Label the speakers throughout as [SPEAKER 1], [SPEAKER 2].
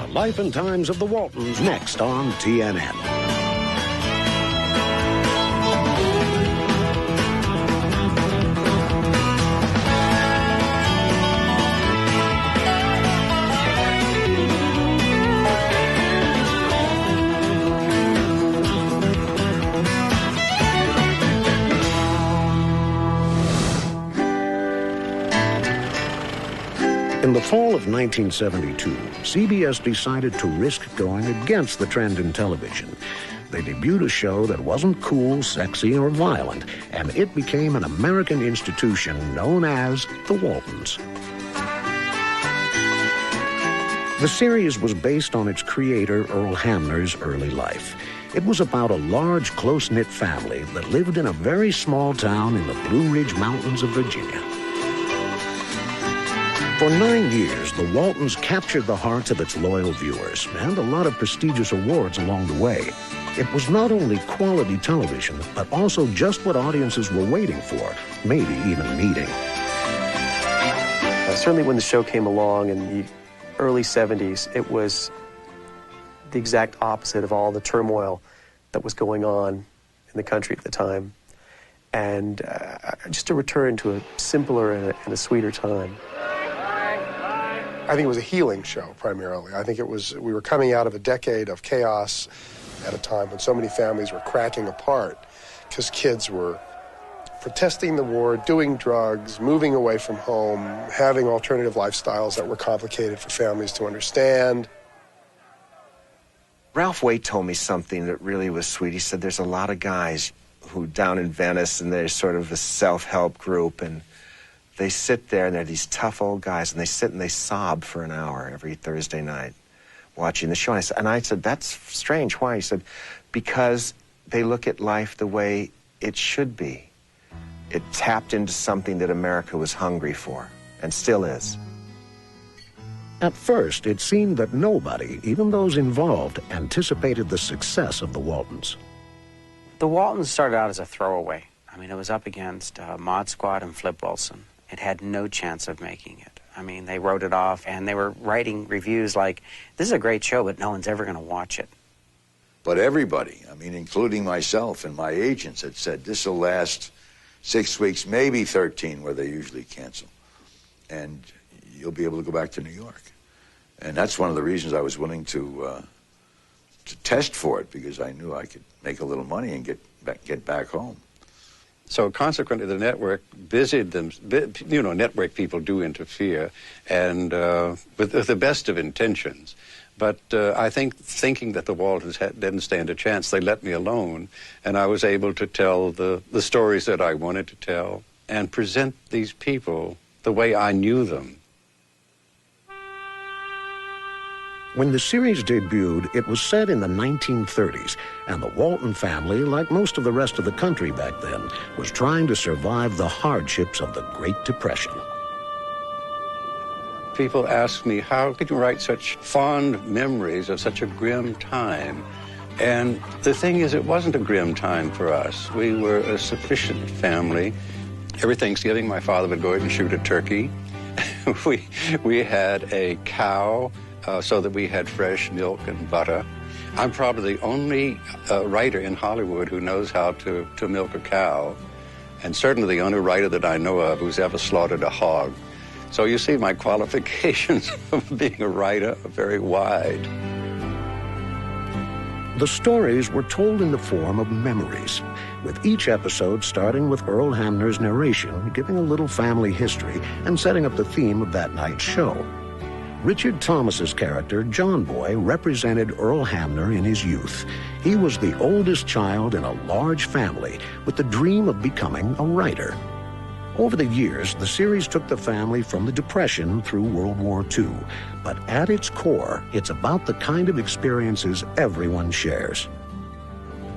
[SPEAKER 1] The Life and Times of the Waltons, next on TNN. In the fall of 1972, CBS decided to risk going against the trend in television. They debuted a show that wasn't cool, sexy, or violent, and it became an American institution known as the Waltons. The series was based on its creator, Earl Hamner's early life. It was about a large, close-knit family that lived in a very small town in the Blue Ridge Mountains of Virginia. For 9 years, the Waltons captured the hearts of its loyal viewers and a lot of prestigious awards along the way. It was not only quality television, but also just what audiences were waiting for, maybe even needing.
[SPEAKER 2] Certainly when the show came along in the early 70s, it was the exact opposite of all the turmoil that was going on in the country at the time. And just a return to a simpler and a sweeter time.
[SPEAKER 3] I think it was a healing show, primarily. I think we were coming out of a decade of chaos at a time when so many families were cracking apart because kids were protesting the war, doing drugs, moving away from home, having alternative lifestyles that were complicated for families to understand.
[SPEAKER 4] Ralph Waite told me something that really was sweet. He said there's a lot of guys who down in Venice, and they're sort of a self-help group, and they sit there, and they're these tough old guys, and they sit and they sob for an hour every Thursday night watching the show. And I said, that's strange. Why? He said, because they look at life the way it should be. It tapped into something that America was hungry for, and still is.
[SPEAKER 1] At first, it seemed that nobody, even those involved, anticipated the success of the Waltons.
[SPEAKER 5] The Waltons started out as a throwaway. I mean, it was up against Mod Squad and Flip Wilson. It had no chance of making it. I mean, they wrote it off, and they were writing reviews like, this is a great show, but no one's ever going to watch it.
[SPEAKER 6] But everybody, I mean, including myself and my agents, had said, this will last 6 weeks, maybe 13, where they usually cancel. And you'll be able to go back to New York. And that's one of the reasons I was willing to test for it, because I knew I could make a little money and get back home.
[SPEAKER 7] So consequently, the network busied them. You know, network people do interfere, and with the best of intentions. But I think thinking that the Waltons didn't stand a chance, they let me alone, and I was able to tell the stories that I wanted to tell and present these people the way I knew them.
[SPEAKER 1] When the series debuted, it was set in the 1930s, and the Walton family, like most of the rest of the country back then, was trying to survive the hardships of the Great Depression.
[SPEAKER 7] People ask me, how could you write such fond memories of such a grim time? And the thing is, it wasn't a grim time for us. We were a sufficient family. Every Thanksgiving, my father would go out and shoot a turkey. we had a cow, so that we had fresh milk and butter. I'm probably the only writer in Hollywood who knows how to milk a cow, and certainly the only writer that I know of who's ever slaughtered a hog. So you see, my qualifications of being a writer are very wide.
[SPEAKER 1] The stories were told in the form of memories, with each episode starting with Earl Hamner's narration, giving a little family history and setting up the theme of that night's show. Richard Thomas's character, John Boy, represented Earl Hamner in his youth. He was the oldest child in a large family with the dream of becoming a writer. Over the years, the series took the family from the Depression through World War II. But at its core, it's about the kind of experiences everyone shares.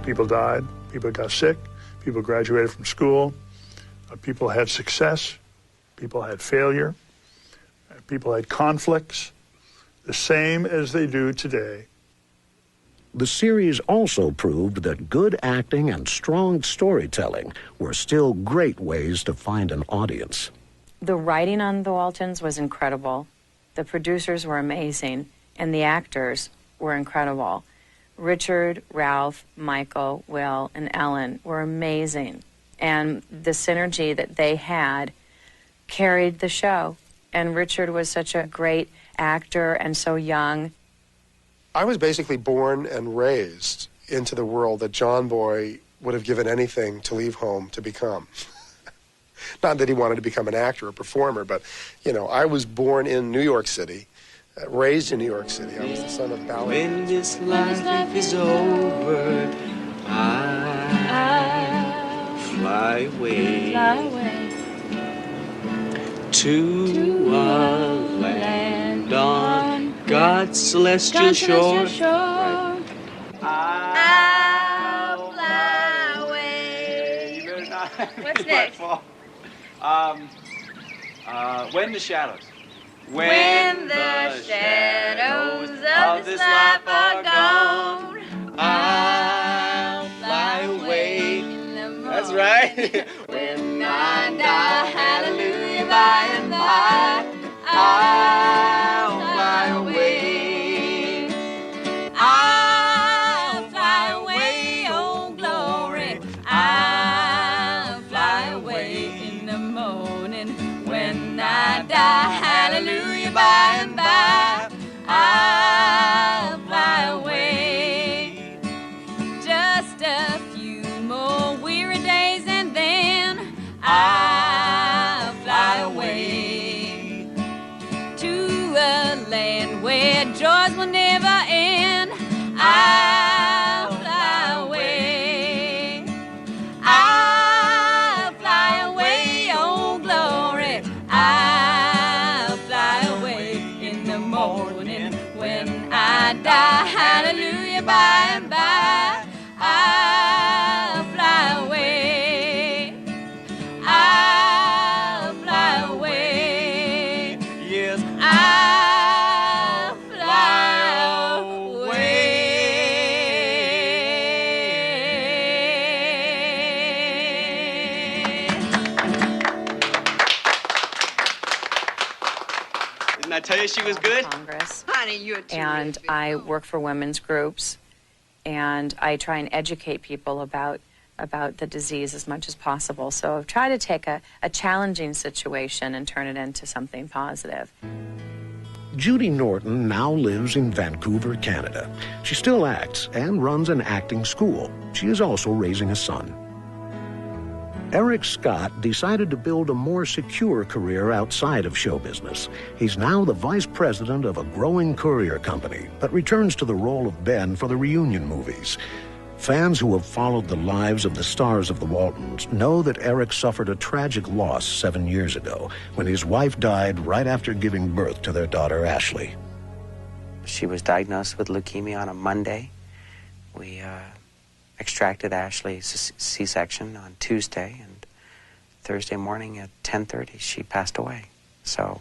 [SPEAKER 8] People died, people got sick, people graduated from school, people had success, people had failure. People had conflicts, the same as they do today.
[SPEAKER 1] The series also proved that good acting and strong storytelling were still great ways to find an audience.
[SPEAKER 9] The writing on The Waltons was incredible. The producers were amazing. and the actors were incredible. Richard, Ralph, Michael, Will, and Ellen were amazing. And the synergy that they had carried the show. And Richard was such a great actor and so young.
[SPEAKER 3] I was basically born and raised into the world that John Boy would have given anything to leave home to become. Not that he wanted to become an actor or performer, but, you know, I was born in New York City, raised in New York City. I was the son of ballet.
[SPEAKER 10] When this life is over, I fly away, to a land on God's celestial shore.
[SPEAKER 9] I'll fly away.
[SPEAKER 10] You better not.
[SPEAKER 9] What's next?
[SPEAKER 10] When the shadows.
[SPEAKER 9] When the shadows of this life are gone,
[SPEAKER 10] I'll fly away. That's right.
[SPEAKER 9] When I die, hallelujah, by and by, I'll fly away. I'll fly away, oh glory. I'll fly away in the morning. When I die, hallelujah, by and by, I'll fly away. Just a few more weary days and then I'll fly away to a land where joys will never end. I'll fly away. I'll fly away, oh glory. I'll fly away in the morning. When I die, hallelujah, by and by, I'll fly away. I'll fly away.
[SPEAKER 10] Yes.
[SPEAKER 9] I'll fly away.
[SPEAKER 10] Didn't I tell you she was good?
[SPEAKER 9] Congress.
[SPEAKER 11] Honey, you're too
[SPEAKER 9] And I work for women's groups, and I try and educate people about the disease as much as possible. So I've tried to take a challenging situation and turn it into something positive.
[SPEAKER 1] Judy Norton now lives in Vancouver, Canada. She still acts and runs an acting school. She is also raising a son. Eric Scott decided to build a more secure career outside of show business. He's now the vice president of a growing courier company, but returns to the role of Ben for the reunion movies. Fans who have followed the lives of the stars of the Waltons know that Eric suffered a tragic loss 7 years ago when his wife died right after giving birth to their daughter, Ashley.
[SPEAKER 5] She was diagnosed with leukemia on a Monday. We extracted Ashley's C-section on Tuesday, and Thursday morning at 10:30 she passed away. So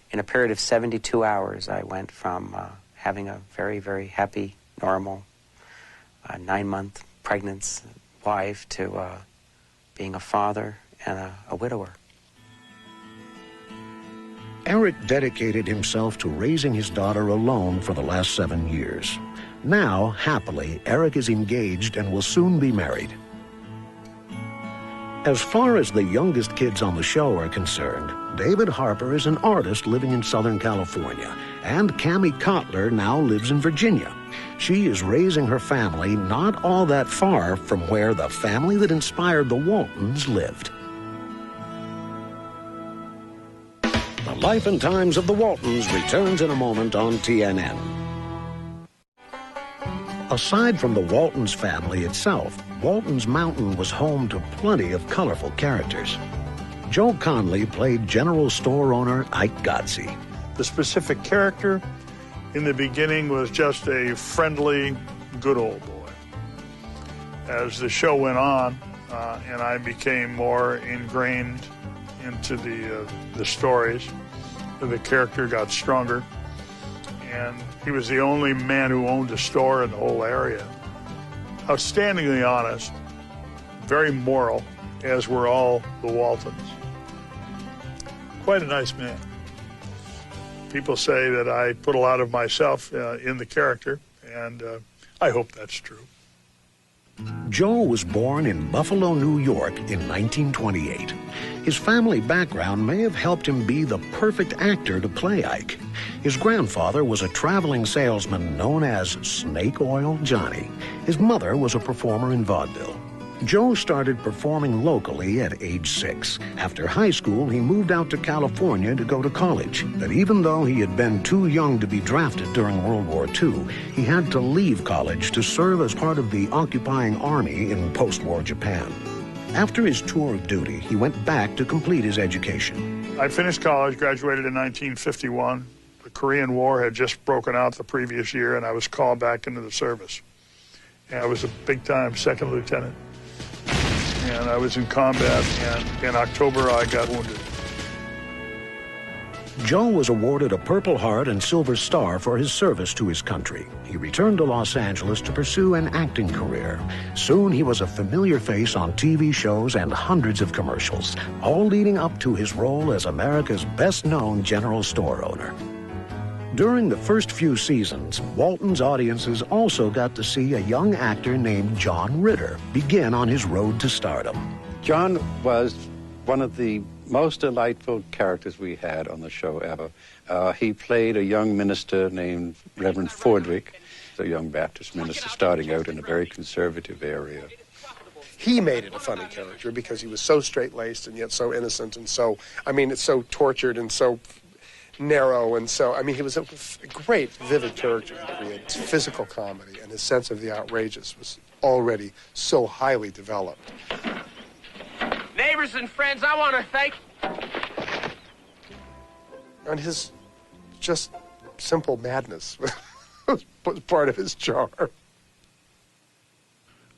[SPEAKER 5] in a period of 72 hours, I went from having a very, very happy, normal 9-month pregnant wife to being a father and a widower.
[SPEAKER 1] Eric dedicated himself to raising his daughter alone for the last 7 years. Now, happily, Eric is engaged and will soon be married. As far as the youngest kids on the show are concerned, David Harper is an artist living in Southern California, and Cammie Kotler now lives in Virginia. She is raising her family not all that far from where the family that inspired the Waltons lived. The Life and Times of the Waltons returns in a moment on TNN. Aside from the Waltons family itself, Walton's Mountain was home to plenty of colorful characters. Joe Conley played general store owner Ike Godsey.
[SPEAKER 8] The specific character in the beginning was just a friendly, good old boy. As the show went on, and I became more ingrained into the stories, the character got stronger. And he was the only man who owned a store in the whole area. Outstandingly honest, very moral, as were all the Waltons. Quite a nice man. People say that I put a lot of myself in the character, and I hope that's true.
[SPEAKER 1] Joe was born in Buffalo, New York in 1928. His family background may have helped him be the perfect actor to play Ike. His grandfather was a traveling salesman known as Snake Oil Johnny. His mother was a performer in vaudeville. Joe started performing locally at age 6. After high school, he moved out to California to go to college. But even though he had been too young to be drafted during World War II, he had to leave college to serve as part of the occupying army in post-war Japan. After his tour of duty, he went back to complete his education.
[SPEAKER 8] I finished college, graduated in 1951. The Korean War had just broken out the previous year, and I was called back into the service. And I was a big-time second lieutenant. And I was in combat, and in October I got wounded.
[SPEAKER 1] Joe was awarded a Purple Heart and Silver Star for his service to his country. He returned to Los Angeles to pursue an acting career. Soon he was a familiar face on TV shows and hundreds of commercials, all leading up to his role as America's best-known general store owner. During the first few seasons, Walton's audiences also got to see a young actor named John Ritter begin on his road to stardom.
[SPEAKER 7] John was one of the most delightful characters we had on the show ever. He played a young minister named Reverend Fordwick, a young Baptist minister starting out in a very conservative area.
[SPEAKER 3] He made it a funny character because he was so straight-laced and yet so innocent and so, it's so tortured and so narrow, and so, he was a great, vivid character he created. His physical comedy and his sense of the outrageous was already so highly developed.
[SPEAKER 11] Neighbors and friends, I want to thank...
[SPEAKER 3] And his just simple madness was part of his charm.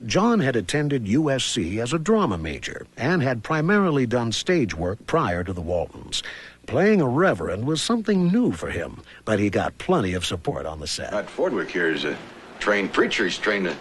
[SPEAKER 1] John had attended USC as a drama major and had primarily done stage work prior to the Waltons. Playing a reverend was something new for him, but he got plenty of support on the set.
[SPEAKER 6] Fordwick here is a trained preacher. He's trained to